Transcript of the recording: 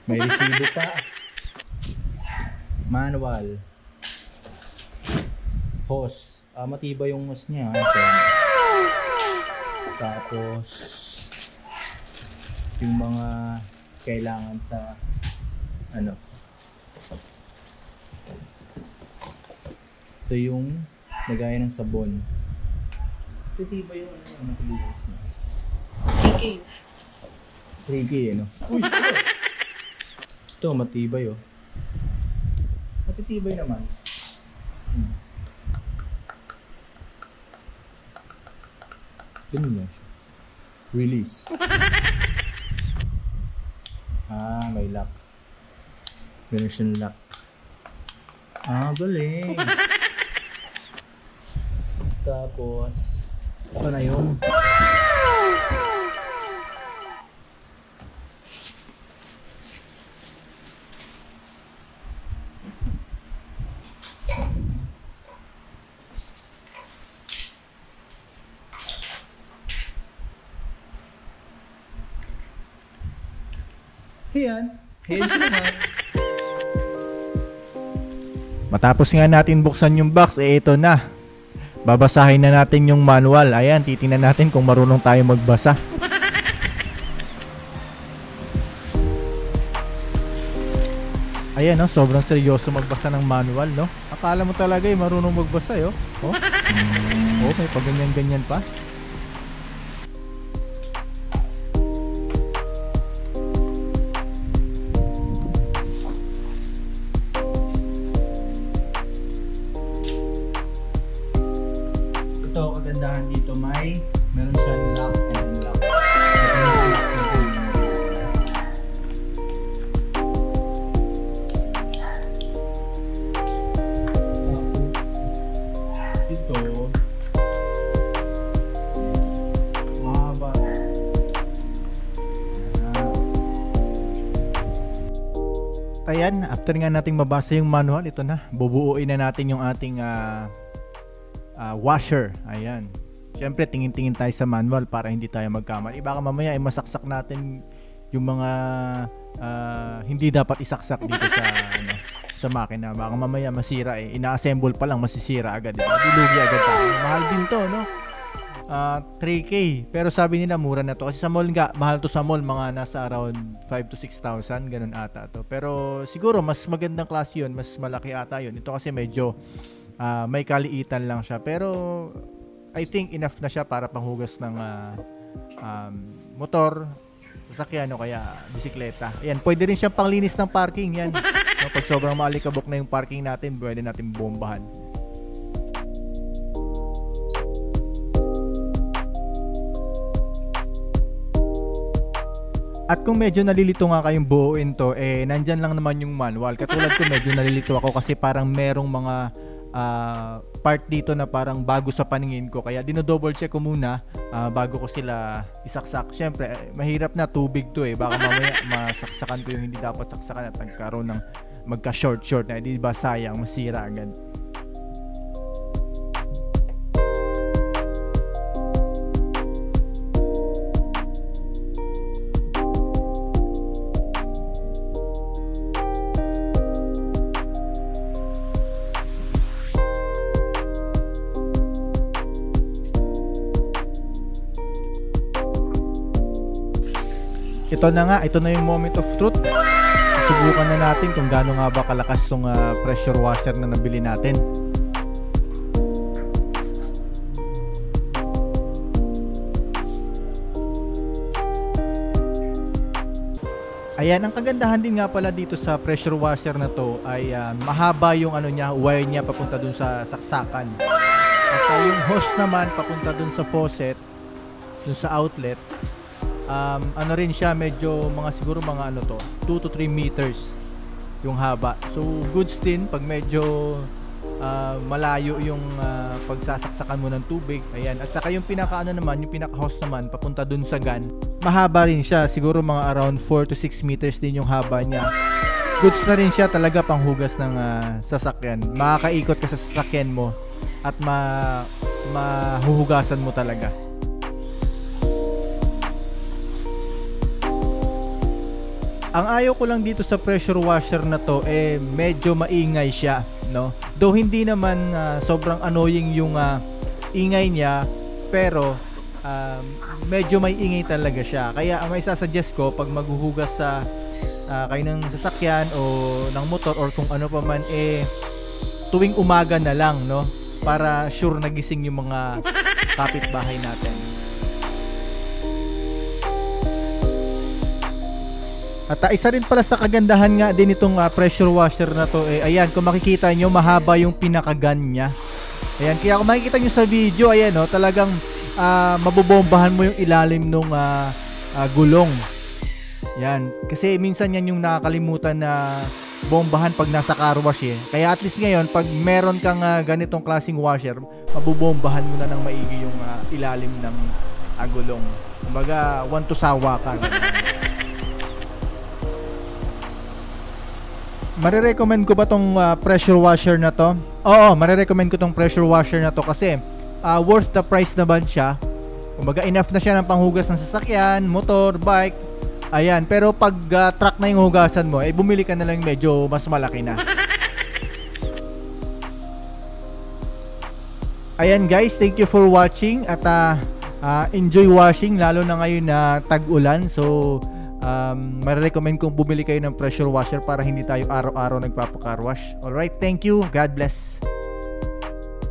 May resibo pa. Manual. Hose. Matibay yung hose niya. Tapos yung mga kailangan sa ano. Ito yung lagay ng sabon. Matibay yung materials niya. 3K. 3K no? Uy! Ito matibay oh. Matitibay naman. Ganun lang siya. Release. May lock. Ganun siyang lock. Galing. Tapos, ito na yun. Ayan. Ayan siya naman. Matapos nga natin buksan yung box, ito na. Babasahin na natin yung manual. Ayan, titingnan natin kung marunong tayo magbasa. Ayan, no? Sobrang seryoso magbasa ng manual, no? Akala mo talaga marunong magbasa, yo. Oh, may paganyan-ganyan pa. Ito, kagandahan dito, meron siyang lock and unlock. Ito, mahaba. Ayan, after nga nating mabasa yung manual, ito na, bubuuin na natin yung ating washer. Ayan. Siyempre, tingin-tingin tayo sa manual para hindi tayo magkamali. Baka mamaya ay masaksak natin yung mga hindi dapat isaksak dito sa makina. Baka mamaya masira ina-assemble pa lang masisira agad. Dilugi agad tayo. Mahal din to, no? 3K. Pero sabi nila mura na to. Kasi sa mall nga, mahal to sa mall. Mga nasa around 5 to 6,000. Ganun ata to. Pero siguro, mas magandang klase yun. Mas malaki ata yun. Ito kasi medyo may kaliitan lang siya. Pero I think enough na siya para panghugas ng motor, sasakyan o kaya bisikleta. Ayan, pwede rin siyang panglinis ng parking yan. No, pag sobrang maalikabok na yung parking natin, pwede natin bombahan. At kung medyo nalilito nga kayong buuin to, nandyan lang naman yung manual. Katulad ko, medyo nalilito ako kasi parang merong mga part dito na parang bago sa paningin ko. Kaya dino-double check ko muna bago ko sila isaksak. Siyempre, mahirap na, tubig to baka mamaya masaksakan ko yung hindi dapat saksakan at nagkaroon ng magka-short na. Di ba sayang, masira agad. Ito na nga, ito na yung moment of truth. Subukan na natin kung gaano nga ba kalakas tong pressure washer na nabili natin. Ayan, ang kagandahan din nga pala dito sa pressure washer na to ay mahaba yung wire niya papunta dun sa saksakan. At yung hose naman papunta dun sa faucet, dun sa outlet. Rin siya, medyo siguro mga 2 to 3 meters yung haba. So goods din pag medyo malayo yung pagsasaksakan mo ng tubig. Ayan, at saka yung pinaka yung pinaka hose naman papunta dun sa gun. Mahaba rin siya, siguro mga around 4 to 6 meters din yung haba niya. Goods na rin siya talaga panghugas ng sasakyan. Makakaikot ka sa sasakyan mo at mahuhugasan mo talaga. Ang ayaw ko lang dito sa pressure washer na to medyo maingay siya, no? Though hindi naman sobrang annoying yung ingay niya, pero medyo may ingay talaga siya. Kaya ang may sasuggest ko pag maghuhugas sa kayo ng sasakyan o ng motor or kung ano pa man, tuwing umaga na lang, no? Para sure nagising yung mga kapitbahay natin. At isa rin pala sa kagandahan nga din itong pressure washer na to, ayan, kung makikita nyo, mahaba yung pinakagan niya. Ayan, kaya kung makikita nyo sa video, ayan, no, talagang mabobombahan mo yung ilalim nung gulong. Yan, kasi minsan yan yung nakakalimutan na bombahan pag nasa car wash Kaya at least ngayon, pag meron kang ganitong klaseng washer, mabobombahan mo na ng maigi yung ilalim ng gulong. Kumbaga, want to sawa ka. Marirecommend ko ba tong pressure washer na to? Oo, marirecommend ko tong pressure washer na to kasi worth the price naman siya. Kumbaga enough na siya ng panghugas ng sasakyan, motor, bike. Ayan, pero pag truck na yung hugasan mo, bumili ka na lang medyo mas malaki na. Ayan guys, thank you for watching at enjoy washing lalo na ngayon na tag-ulan. So marirecommend kong bumili kayo ng pressure washer para hindi tayo araw-araw nagpapa-car wash. Alright, thank you. God bless.